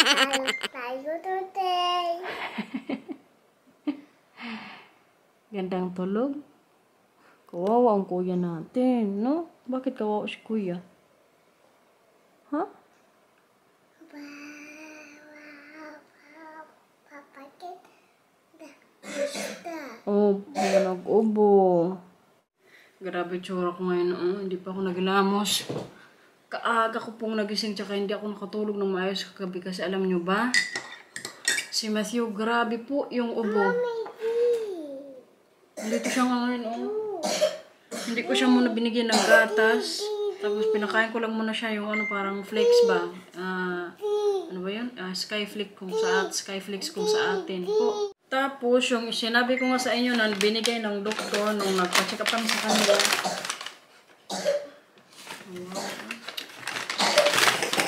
Tayo today. Gandang tulog. Kawawa ang kuya natin, no? Bakit kawawa si kuya? Ha? Papakit. Oh, nag-ubo. Grabe tsura ko ngayon, oh. Hindi pa ako naglamos. Kaaga ko pong nagising, tsaka hindi ako nakatulog ng maayos kagabi kasi alam nyo ba? Si Matthew, grabe po yung ubo. Dito siya ngayon, oh. Hindi ko siya muna binigyan ng gatas. Tapos pinakain ko lang muna siya yung ano, parang flakes ba? Ano ba yun? Skyflakes kung sa atin po. Tapos yung sinabi ko nga sa inyo na binigay ng doktor nung nagpa-check up kami sa kanila.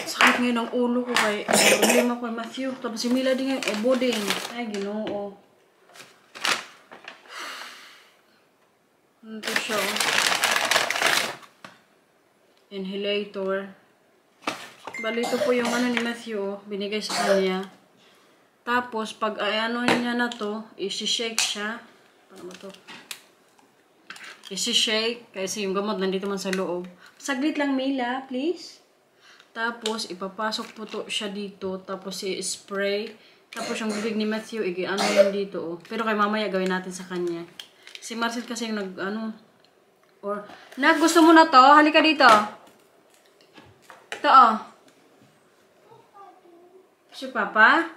Sakit ngayon ang ulo ko kay problema ko kay Matthew. Tapos si Mila din ngayon, ubo din. Ay, Ginoo. Ito siya, oh. Inhalator. Bali, ito po yung ano ni Matthew, oh. Binigay sa kanya. Tapos, pag ano niya na to, isi-shake siya. Paano to? Isi-shake. Kasi yung gamot nandito man sa loob. Saglit lang, Mila, please. Tapos, ipapasok po to siya dito. Tapos, i-spray. Tapos, yung bibig ni Matthew, ano yun dito, oh. Pero kay mamaya gawin natin sa kanya. Si Marcel kasi yung gusto mo na to? Halika dito. Ito, oh. Si Papa?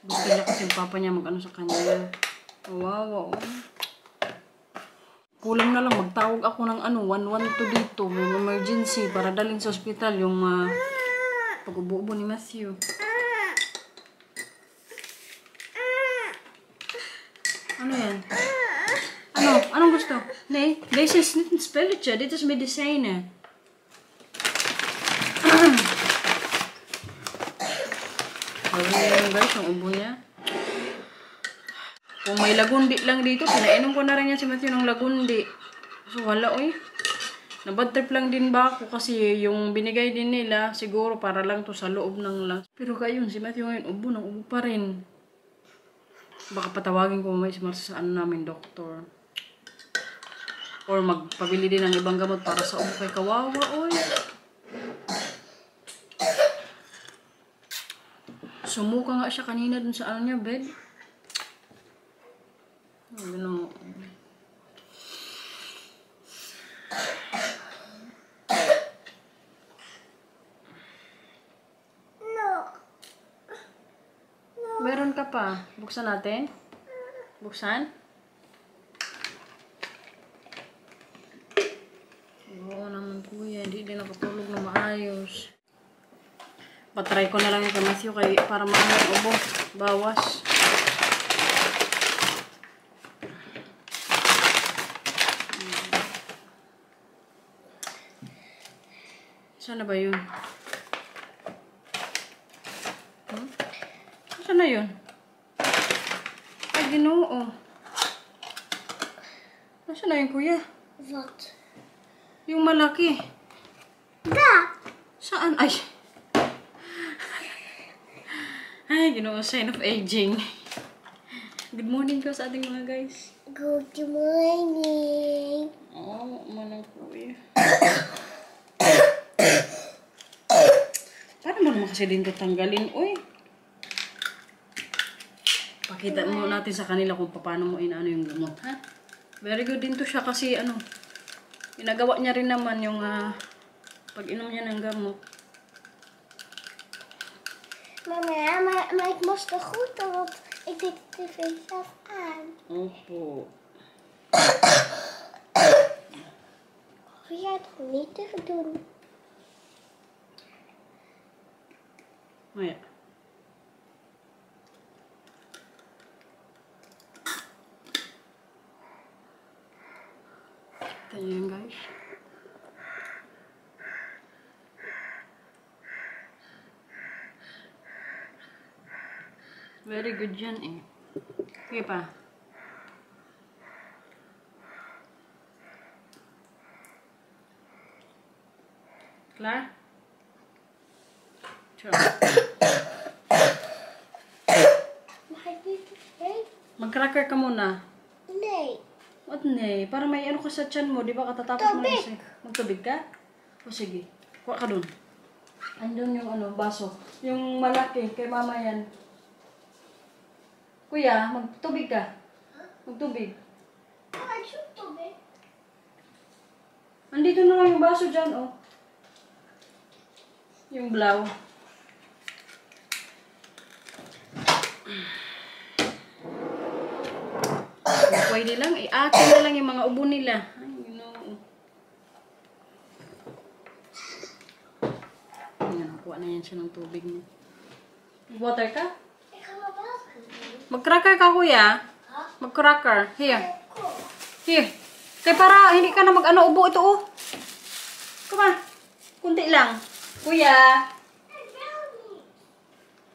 Gusto niya kasi yung Papa niya mag-ano sa kanya. Wow. Kulang na lang, magtawag ako ng 112 dito. May emergency para dalhin sa ospital yung pag-ubo-ubo ni Matthew. Ano yan? Anong gusto? Nee, deze is niet een spelletje. Dit is medicijnen. Ayan guys, ang ubo niya. Kung may lagundi lang dito, pinainom ko na rin yan si Matthew ng lagundi. So wala, oy. Nabad trip lang din ba ako kasi yung binigay din nila, siguro para lang to sa loob ng lungs. Pero kayun, si Matthew ngayon, ubo pa rin. Baka patawagin ko may si Marcia sa namin, doktor. Or magpabili din ng ibang gamot para sa ubo kay kawawa, oy. Sumuka nga siya kanina dun sa niya, bed. Ano. Meron ka pa. Buksan natin. Buksan. Oo naman kuya, hindi din nakatulog na maayos. Patry ko na lang yung kay Matthew para maayos ubo. Bawas. Saan na ba yun? Saan na yun? Ay, Ginoo. Nasaan na yun, kuya? Wat? Yung malaki. Da! Saan? Ay, Ginoo, sign of aging. Good morning ko sa ating mga guys. Good morning. Oo, manang kuya. Paano mo naman kasi din ito tanggalin? Uy! Pakita mo natin sa kanila kung paano mo inaano yung gamot, ha? Very good din to siya kasi ginagawa niya rin naman yung pag-inom niya ng gamot. Mama, maar ik moest er goed op. Ik deed de tv zelf aan. Opo. Hoef jij het niet te doen? Maya. Ito yun, guys. Very good yan eh. Sige pa. Klaar? Zo. Mag-cracker ka muna. Hindi. What ne? Para may ano ka sa tiyan mo, di ba katatapos mo na Tubig. kasi. Magtubig ka? O sige, kuha ka dun. Andun yung ano, baso. Yung malaki, kay mama yan. Kuya, magtubig ka. Magtubig. Ay, tubig. Andito na lang yung baso dyan, oh. Yung blaw. Pwede lang, i-akin na lang yung mga ubo nila. Ay, you know. Ayan, nakuha na yan siya ng tubig niya. Water ka? Ikaw na ba? Mag-cracker ka, kuya. Ha? Mag-cracker. Here. Ako. Here. Kaya para hindi ka na mag-ano ubo ito, oh. Come on. Kunti lang. Kuya.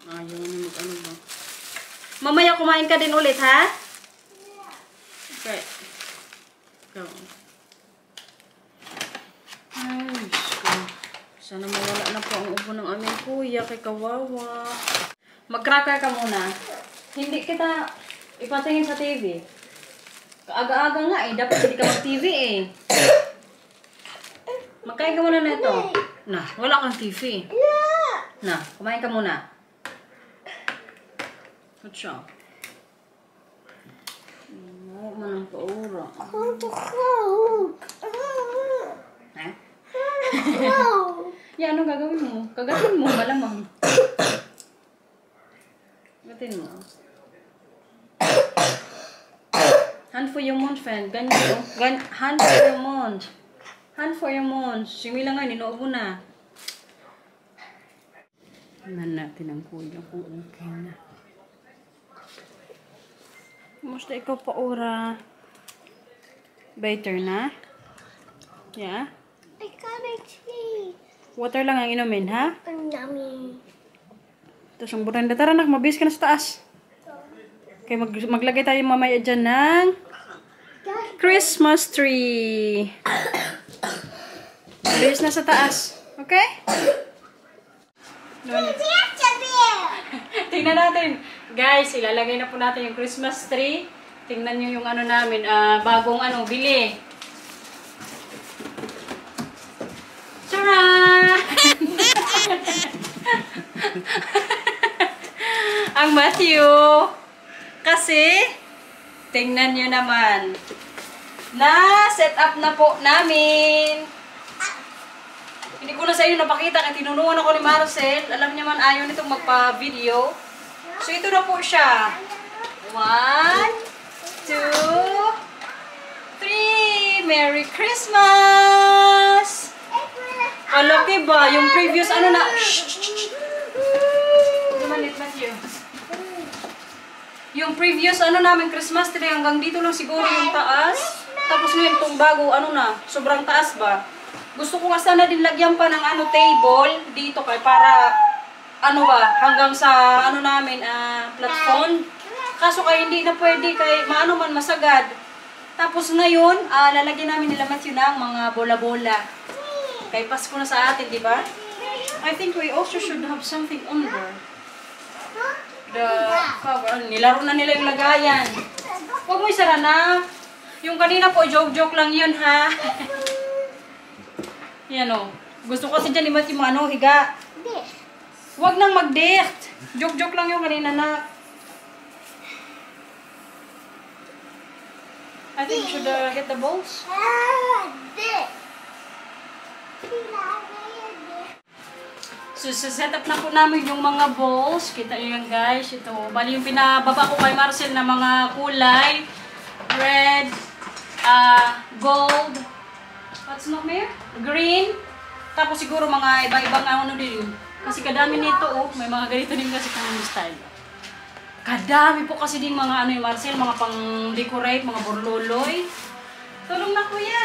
Ayaw na mag-ano ba. Mamaya kumain ka din ulit, ha? Okay. Go. Ay, so. Sana mawala na po ang ubo ng aming kuya kay kawawa. Mag-cracker ka muna. Hindi kita ipatingin sa TV. Kaaga-aga nga eh. Dapat hindi ka mag-TV eh. Magkain ka muna na ito. Na, wala kang TV. Na, kumain ka muna. Good job. Oo, manang paura. Ha? Yan, ano gagawin mo? Kagatin mo, malamang. Kagatin mo. Hand for your mouth, friend. Ganyan, oh. Hand for your mouth. Hand for your mouth. Simila nga, ninoobo na. Tingnan natin ang kuya kung okay na. Kumusta ikaw pa, Ora? Better na? Yeah? I gotta tea. Water lang ang inumin, ha? Ang dami. Tapos ang buranda. Tara, nak, mabis ka na sa taas. Okay, maglagay tayo mamaya dyan ng Christmas tree. Mabis na sa taas. Okay? Tingnan natin. Guys, ilalagay na po natin yung Christmas tree. Tingnan nyo yung ano namin, bagong ano, bili. Tara! Ang Matthew. Kasi, tingnan nyo naman. Na-set up na po namin. Hindi ko na sa inyo napakita kasi tinunuan ako ni Marcel. Alam niya man ayaw nitong magpa-video. So, ito na po siya. 1, 2, 3. Merry Christmas! Kalaki ba? Yung previous ano na... Dumanit, Matthew. Yung previous ano namin Christmas tree hanggang dito lang siguro yung taas. Tapos ngayon itong bago ano na, sobrang taas ba? Gusto ko nga sana din lagyan pa ng ano table dito kay para ano ba, hanggang sa ano namin, platform. Kaso kaya hindi na pwede kay maano man masagad. Tapos ngayon, lalagyan namin nila Matthew ng mga bola-bola. Kay Pasko na sa atin, di ba? I think we also should have something under the cover. Nilaro na nila yung lagayan. Huwag mo isara na. Yung kanina po, joke-joke lang yun, ha? Yan o. Gusto ko kasi dyan ni Matthew ano, higa. Huwag nang mag-dict. Joke-joke lang yung kanina na. I think we should get the balls. So, set up na po namin yung mga balls. Kita nyo yan, guys. Ito. Bali yung pinababa ko kay Marcel na mga kulay. Red, gold, what's not more? Green. Tapos siguro mga iba-ibang ano din. Kasi kadami nito, oh. May mga ganito din kasi kami style. Kadami po kasi din mga ano yung Marcel, mga pang-decorate, mga borloloy. Tulong na, kuya.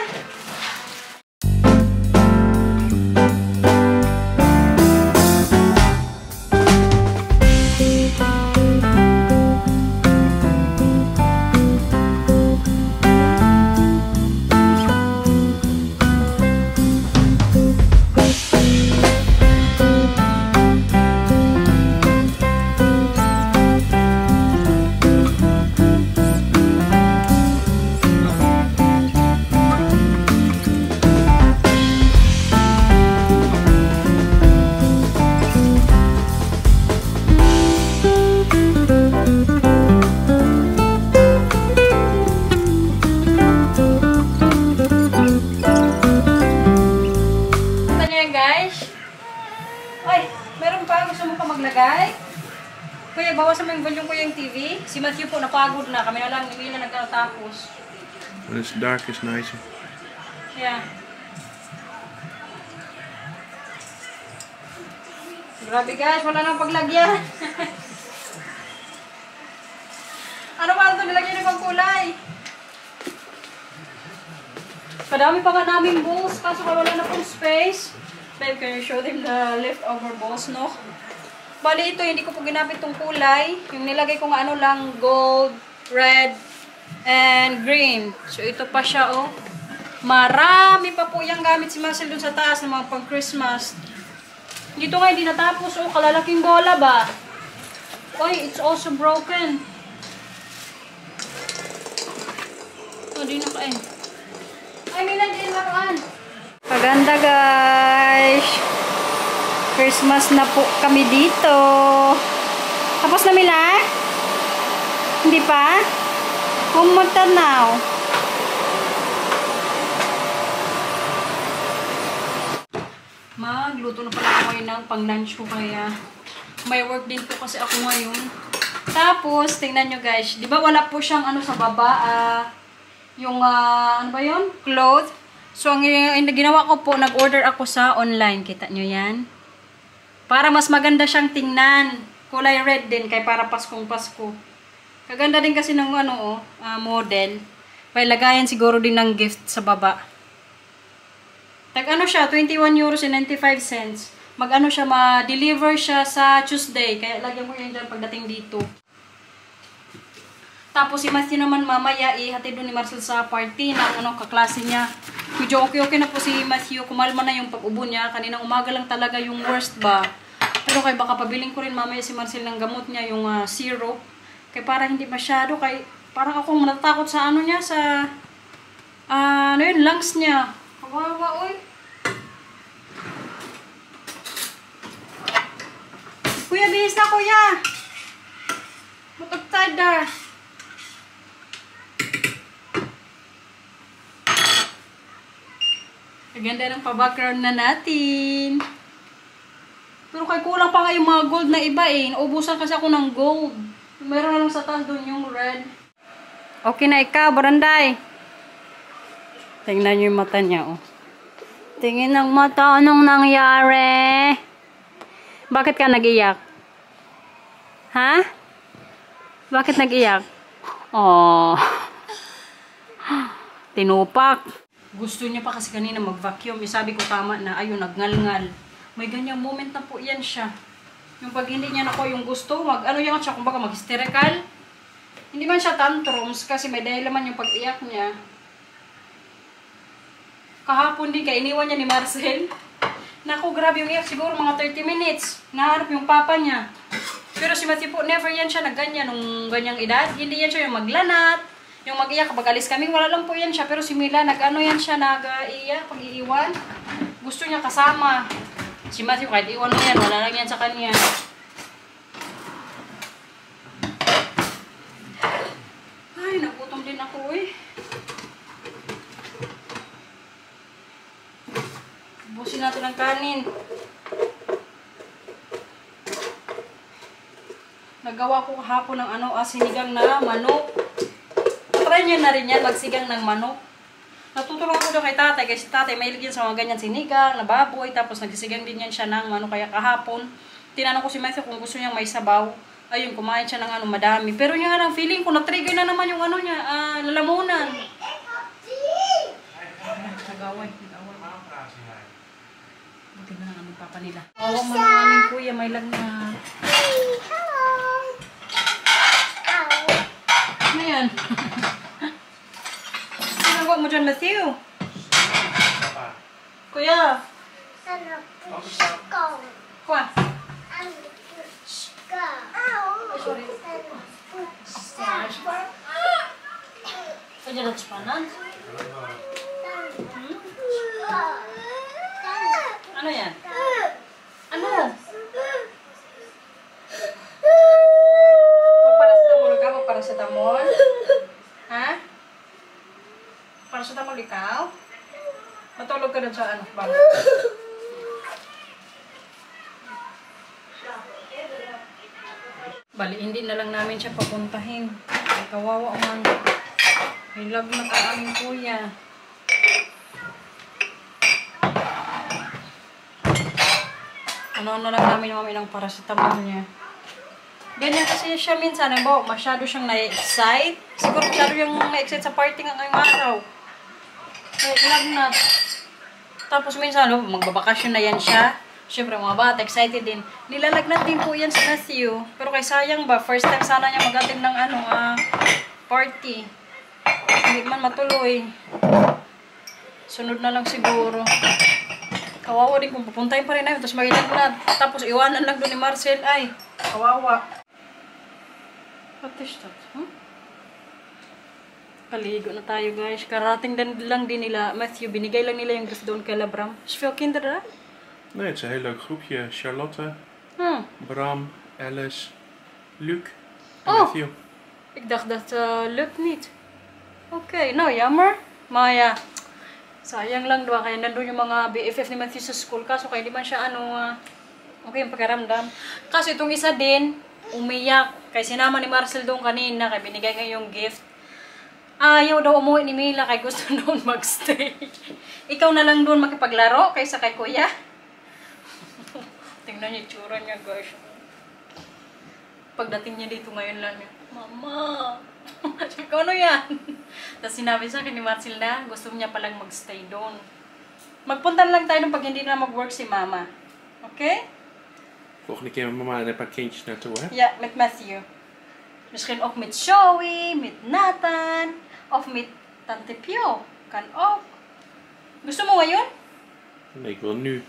Ay, meron pa. Gusto mo pa maglagay? Kuya, bawasan mo yung volume ko yung TV. Si Matthew po napagod na. Kami na lang, hindi na nagkatapos. When it's dark, it's nicer. Yeah. Grabe guys, wala nang paglagyan. Ano ba ito nilagyan ng pagkulay? Kadami pa nga namin balls, kaso wala na pong space. Babe, can you show them the leftover balls, no? Bali ito, hindi ko po ginamit tong kulay. Yung nilagay ko nga ano lang, gold, red, and green. So ito pa siya, oh. Marami pa po yung gamit si Marcel dun sa taas ng mga pang-Christmas. Dito nga, hindi natapos, oh. Kalalaking bola ba? Oy, it's also broken. Oh, di na kain. Ay, Milan, din maruan. Paganda, guys. Christmas na po kami dito. Tapos na, Mila? Hindi pa? Pumunta now. Magluto na pala ako ngayon ng pang-lunch ko kaya may work din po kasi ako ngayon. Tapos, tingnan nyo guys. Di ba wala po siyang ano sa baba? Yung, ano ba yun? Cloth. So, ang ginawa ko po, nag-order ako sa online. Kita nyo yan? Para mas maganda siyang tingnan. Kulay red din, kay para Paskong Pasko. Kaganda din kasi ng ano, model. Pailagayan siguro din ng gift sa baba. Tag ano siya, 21.95 €. Mag-ano siya, ma-deliver siya sa Tuesday. Kaya lagyan mo yan dyan pagdating dito. Tapos si Matthew naman mamaya, ihatid doon ni Marcel sa party ng ano, kaklase niya. Medyo okay na po si Matthew. Kumalma na yung pag-ubo niya. Kaninang umaga lang talaga yung worst ba. Pero kay baka pabiling ko rin mamaya si Marcel ng gamot niya, yung syrup. Kaya para hindi masyado, kay parang akong natatakot sa ano niya, sa ano yun, lungs niya. Kawawa, oy. Kuya, bihis na kuya. Matagtad na. Ganda ng pa-background na natin. Pero kay kulang pa nga yung mga gold na iba eh. Naubusan kasi ako ng gold. Meron na lang sa taas doon yung red. Okay na ikaw, Baranday. Tingnan nyo yung mata niya, oh. Tingin ng mata, anong nangyari? Bakit ka nag-iyak? Ha? Bakit nag-iyak? Oh. Tinupak. Gusto niya pa kasi kanina mag-vacuum. Sabi ko tama na, ayun, nagngal-ngal. May ganyang moment na po yan siya. Yung pag hindi niya na po yung gusto, ano yan siya, kumbaga mag-hysterical. Hindi man siya tantrums kasi may dahil naman yung pag-iyak niya. Kahapon din, kaya iniwan niya ni Marcel. Naku, grabe yung iyak. Siguro mga 30 minutes. Naharap yung papa niya. Pero si Matthew po, never yan siya nagganyan nung ganyang edad. Hindi yan siya yung maglanat. Yung mag-iyak, kapag alis kami, wala lang po yan siya. Pero si Mila, nag-ano yan siya, nag-iyak, pag-iiwan. Gusto niya kasama. Si Matthew, kahit iwan mo yan, wala lang yan sa kanya. Ay, nagutom din ako eh. Busin natin ang kanin. Nagawa ko hapon ng sinigang na manok. Try nyo na rin yan, magsigang ng manok. Natutulong ko doon kay tatay, kasi tatay may ligyan sa mga ganyan sinigang, na baboy, tapos nagsisigang din yan siya ng manok. Kaya kahapon, tinanong ko si Matthew kung gusto niya may sabaw. Ayun, kumain siya ng madami. Pero yung feeling ko, na-trigger na naman yung niya, lalamunan. Nagaway. Buti na lang aming papa nila. Oo, aming kuya, may lagnat. Hello. Ano yan? Ginagawa mo dyan, Matthew? Kuya. Ano? Pushko. Kuha. Ano? Pushko. Sorry. Pushko. Kaya na Spanan? Ano yan? Ano? Magparacetamol ka? Magparacetamol? Ha? Paracetamol ikaw? Matulog ka dun sa ano? Bang? Bali, hindi na lang namin siya papuntahin. Ay, kawawa man. Hilag na ka aming kuya. Ano na lang namin ng paracetamol niya. Ganyan kasi siya minsan. Masyado siyang na-excite. Siguro masyado yung na-excite sa party nga ngayong araw. Kaya hilag na. Tapos minsan, magbabakasyon na yan siya. Siyempre, mga bata, excited din. Nilalagnat din po yan si Matthew. Pero kay sayang ba, first time sana niya mag-attend ng party. Hindi man matuloy. Sunod na lang siguro. Kawawa din kung pupuntahin pa rin namin. Tapos magilagnat. Tapos iwanan lang doon ni Marcel. Ay, kawawa. What is that? Kaligo na tayo guys. Karating lang din nila. Matthew, binigay lang nila yung gift doon kay Labram. Is veel kinderen? Nee, het is een heel leuk groepje. Charlotte, Bram, Alice, Luc en Oh. Matthew. Ik dacht dat lukt niet. Oké, nou jammer. Maya, sayang lang doon. Kaya nandun yung mga BFF ni Matthew sa school. Kaso kaya di man siya okay yung pakiramdam. Kaso itong isa din, umiyak. Kaya sinama ni Marcel doon kanina. Kaya binigay nga yung gift. Ayaw daw umuwi ni Mila. Kaya gusto doon magstay. Ikaw na lang doon makipaglaro kaysa kay kuya. Tingnan niyo yung tsura niya guys. Pagdating niya dito ngayon lang niya, Mama! Ikaw ano yan? Tapos sinabi sa akin ni Marcel na gusto niya palang magstay doon. Magpunta lang tayo pag hindi na mag-work si Mama. Okay? Volgende keer met mama en een paar kindjes naartoe, hè? Ja, met Matthew. Misschien ook met Joey, met Nathan, of met Tante Pio. Kan ook. Gusto mo ngayon? Nee, ik wil nu.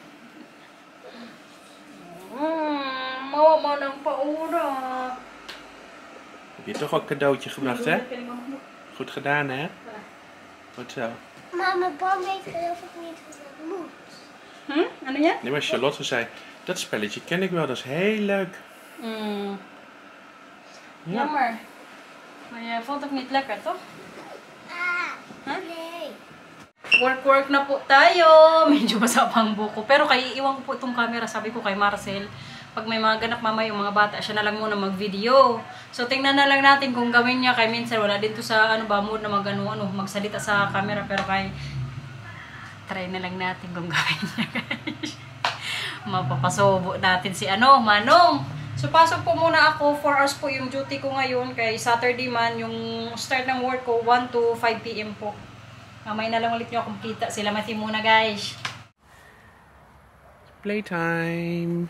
Mama ng paura. Heb je toch al een cadeautje gebracht, hè? Goed gedaan, hè? Goed zo. Mama, Bram weet geloof ik niet hoe dat moet. Ano yan? Nee, maar Charlotte zei, dat spelletje ken ik wel, dat is heel leuk. Ja. Jammer. Maar je vond het niet lekker, toch? Nee. Work na po tayo. Medyo basa pa ang buko. Pero kay iwan ko po itong camera. Sabi ko kay Marcel, pag may mga ganap mamaya yung mga bata, siya na lang muna mag-video. So tingnan na lang natin kung gawin niya. Kay minsan wala din to sa mood na magsalita sa camera. Pero kay try na lang natin kung gawin niya guys. Mapapasobo natin si Manong. So pasok po muna ako. 4 hours po yung duty ko ngayon. Kay Saturday man, yung start ng work ko 1 to 5 PM po. Mamay na lang ulit nyo akong kita. Sila Matthew muna guys. Playtime.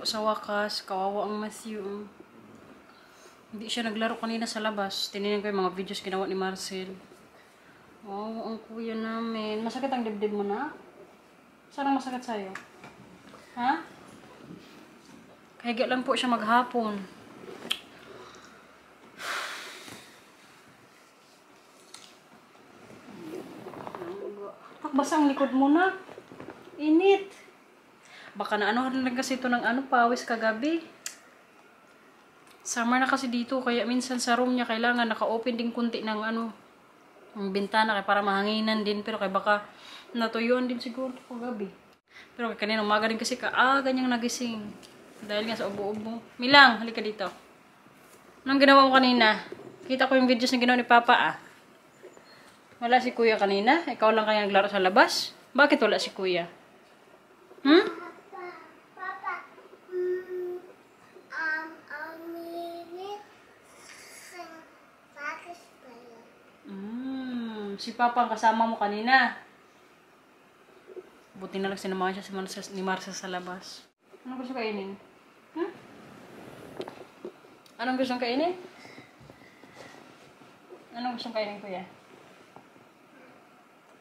Sa wakas, kawawa ang Matthew. Hindi siya naglaro kanina sa labas. Tinignan ko yung mga videos ginawa ni Marcel. Wow, ang kuya namin. Masakit ang dibdib mo na? Saan ang masakit sa'yo? Ha? Kahiga lang po siya maghapon. Basa ang likod mo na. Init. Baka na lang kasi ito ng pawis kagabi. Summer na kasi dito, kaya minsan sa room niya kailangan naka-open din kunti ng ng bintana kaya para mahanginan din. Pero kaya baka natuyuan din siguro kagabi. Pero kaya kanina umaga din kasi kaaga niyang nagising. Dahil nga sa ubo-ubo. Milang, halika dito. Anong ginawa mo kanina? Kita ko yung videos na ginawa ni Papa Wala si Kuya kanina? Ikaw lang kaya naglaro sa labas? Bakit wala si Kuya? Si Papa ang kasama mo kanina. Buti na lang sinamahan siya ni Marcia sa labas. Anong gusto kainin? Anong gusto kainin? Anong gusto kainin, Kuya?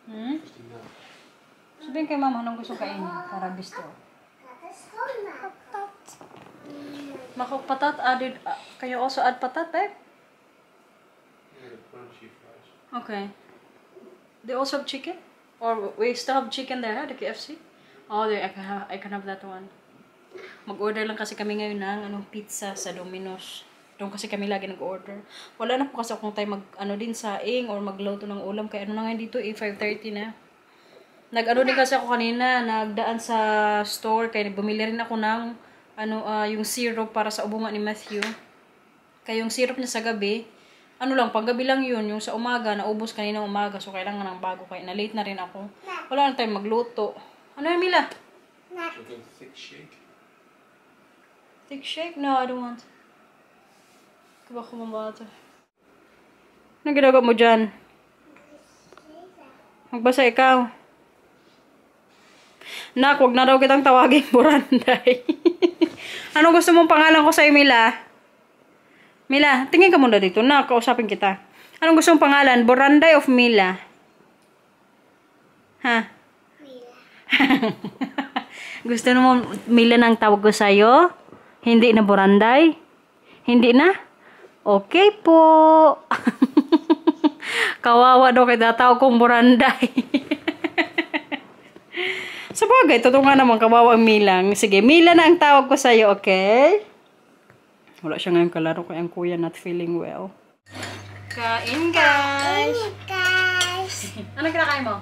Hmm? Sabihin kay mama, anong gusto kainin para gusto? Makok patat added. Can you also add patat, babe? Okay. They also have chicken? Or we still have chicken there, the KFC? Oh, there, I can have that one. Mag-order lang kasi kami ngayon ng pizza sa Domino's. Doon kasi kami lagi nag-order. Wala na po kasi akong time din sa or magluto ng ulam. Kaya na ngayon dito, 5:30 na. Din kasi ako kanina, nagdaan sa store. Kaya bumili rin ako ng yung syrup para sa ubungan ni Matthew. Kaya yung syrup niya sa gabi, panggabi lang yun. Yung sa umaga, naubos kanina umaga. So, kailangan ng bago. Kaya na-late na rin ako. Wala na time magluto. Ano yung Mila? Thick shake. Thick shake? No, I don't want. Kaba ko mabata. Anong ginagawa mo dyan? Magbasa ikaw. Nak, wag na daw kitang tawagin Buranday. Anong gusto mong pangalan ko sa'yo, Mila? Mila, tingin ka muna dito. Nak, kausapin kita. Anong gusto mong pangalan? Buranday of Mila? Ha? Mila. Gusto mo Mila ng tawag ko sa'yo? Hindi na Buranday? Hindi na? Okay po. Kawawa daw kita tawag kong Buranday. Sabagay, totoo nga naman kawawa ang Milang. Sige, Mila na ang tawag ko sa'yo, okay? Wala siya ngayon kalaro kaya ang kuya not feeling well. Kain, guys! Guys. Anong kinakain mo?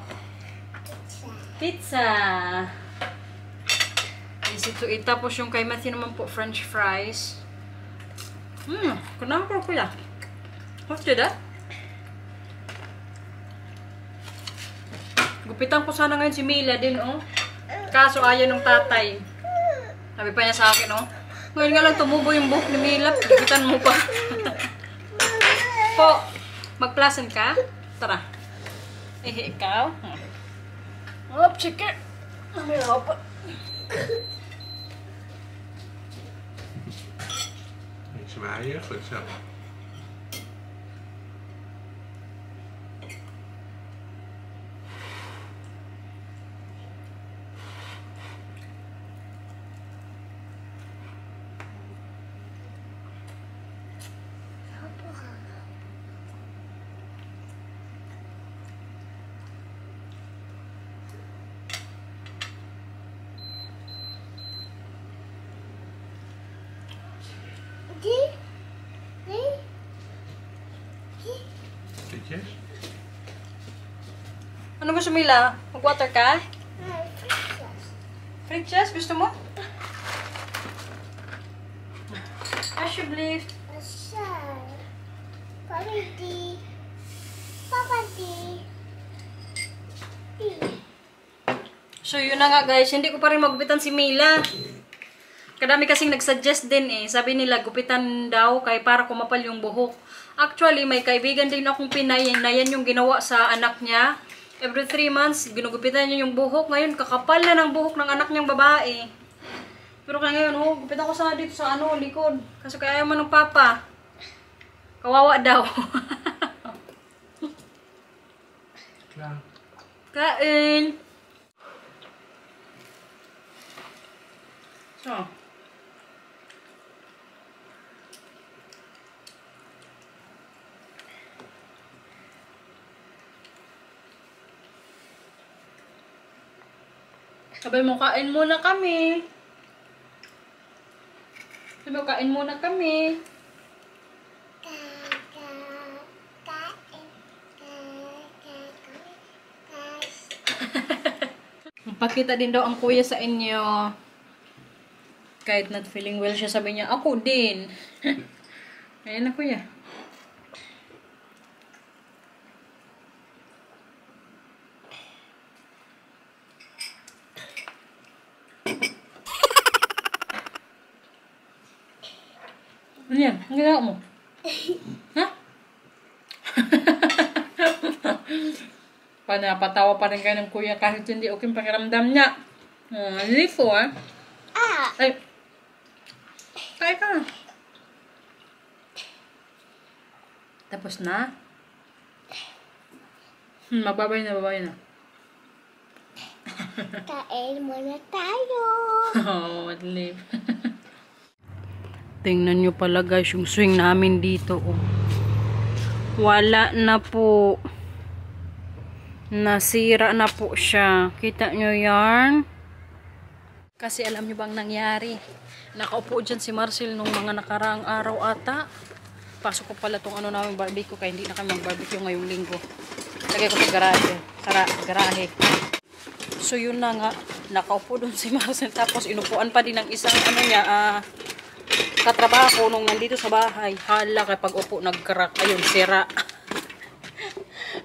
Pizza! Easy to eat. Tapos yung kay Matthew naman po, french fries. Kenapa kuya? What's that? Gupitan ko sana ngayon si Mila din, oh. Kaso ayaw ng tatay. Sabi pa niya sa akin, oh. Ngayon nga lang tumubo yung buhok ni Mila. Gupitan mo pa. Po, magplasan ka? Tara. Ikaw. Hop, chicken. May hop. Zwaaien, goed zo. Frietjes? Ano gusto mo, Mila? Mag-water ka? Frietjes, gusto mo? Alsjeblieft. So, yun na nga guys. Hindi ko pa rin magupitan si Mila. Kadami kasing nagsuggest din eh. Sabi nila, gupitan daw kay para kumapal yung buhok. Actually, may kaibigan din akong Pinay na yan yung ginawa sa anak niya. Every 3 months, ginugupitan niya yung buhok. Ngayon, kakapal na ng buhok ng anak niyang babae. Pero kaya ngayon, gupitan ko sana dito sa likod. Kasi kaya ayaw man ng papa. Kawawa daw. Klaar. Kain. So. Sabi mo, kain muna kami. Sabi mo, kain muna kami. Pakita din daw ang kuya sa inyo. Kahit not feeling well siya, sabi niya, ako din. Ayan na kuya. Ano yan? Ang ginawa mo? Ha? Napatawa pa rin kayo ng kuya kahit hindi okay pakiramdam niya. Lifo ah. Ay. Kaya ka. Tapos na? Magbabay na, babay na. Kain muna tayo. Oh, Madlib. Tingnan nyo pala guys yung swing namin dito. Oh. Wala na po. Nasira na po siya. Kita nyo yarn? Kasi alam nyo bang nangyari? Nakaupo dyan si Marcel nung mga nakaraang araw ata. Pasok ko pala tong ano namin barbecue kaya hindi na kami mag-barbecue ngayong linggo. Lagay ko sa garahe. So yun na nga, nakaupo doon si Marcel tapos inupuan pa din ng isang ano niya, katrabaho nung nandito sa bahay. Hala, kapag upo nag-crack, ayun, sira.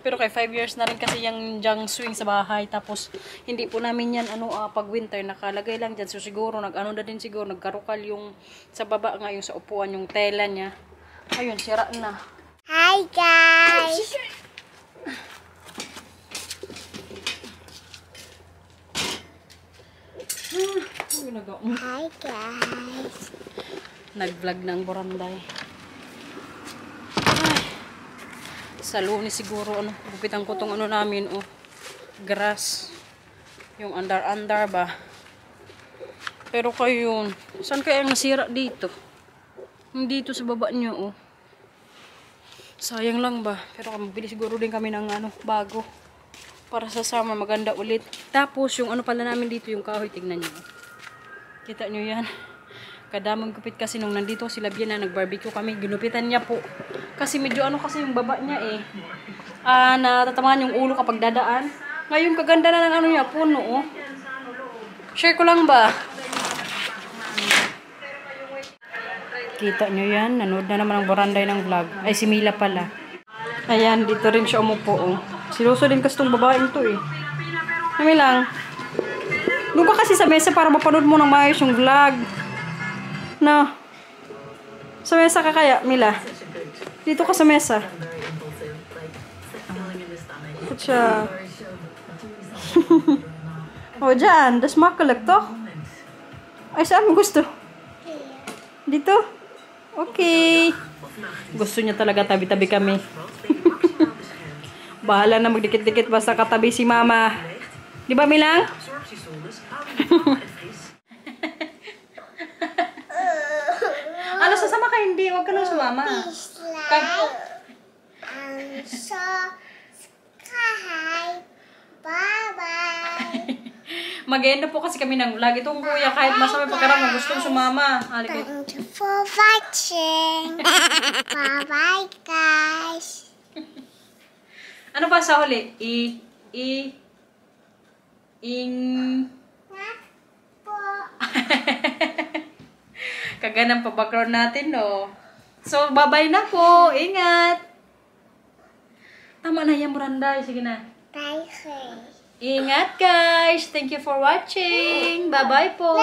Pero kay 5 years na rin kasi yung dyang swing sa bahay. Tapos, hindi po namin yan, pag winter, nakalagay lang dyan. So, siguro, nagkarukal yung sa baba nga, yung sa upuan, yung tela niya. Ayun, sira na. Hi guys! Hi guys! Nag-vlog ng Boranday. Sa Lunes siguro, gupitan ko tong namin, grass. Yung andar-andar ba. Pero kayo, saan kaya nasira dito? Dito sa baba nyo, sayang lang ba? Pero mabili siguro din kami ng bago. Para sa summer, maganda ulit. Tapos, yung pala namin dito, yung kahoy, tignan nyo. Kita nyo yan. Kadamang gupit kasi nung nandito sila Bian na nag-barbecue kami, ginupitan niya po. Kasi medyo kasi yung baba niya natatamaan yung ulo kapag dadaan. Ngayon kaganda na ng niya, puno Share ko lang ba? Kita nyo yan, nanood na naman ang Boranday ng vlog. Ay, si Mila pala. Ayan, dito rin siya umupo Siluso din kasi itong babaeng to Kami lang. Doon ka kasi sa mesa para mapanood mo ng maayos yung vlog. No. Sa mesa ka kaya, Mila? Dito ka sa mesa. Kutsa. O, dyan. Das makalak to. Ay, saan mo gusto? Dito? Okay. Gusto niya talaga tabi-tabi kami. Bahala na magdikit-dikit basta katabi si Mama. Di ba, Milang? Ano, sasama ka hindi? Huwag ka nang sumama. Please like and subscribe. Bye-bye. Mag-end po kasi kami ng vlog. Itong kuya kahit masama pagkaramang gustong sumama. Thank you for watching. Bye-bye guys. Ano ba sa huli? Po. Kaganang pa background natin, no? So, bye-bye na po. Ingat. Tama na yan, Boranday. Sige na. Bye. Ingat, guys. Thank you for watching. Bye-bye po.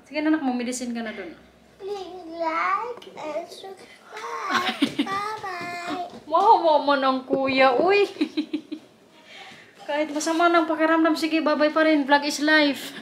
Sige na, mag-medicine ka na dun. Please like and subscribe. Bye-bye. Wow, man ang kuya. Uy. Kahit masama ng pakiramdam, sige, bye-bye pa rin. Vlog is life.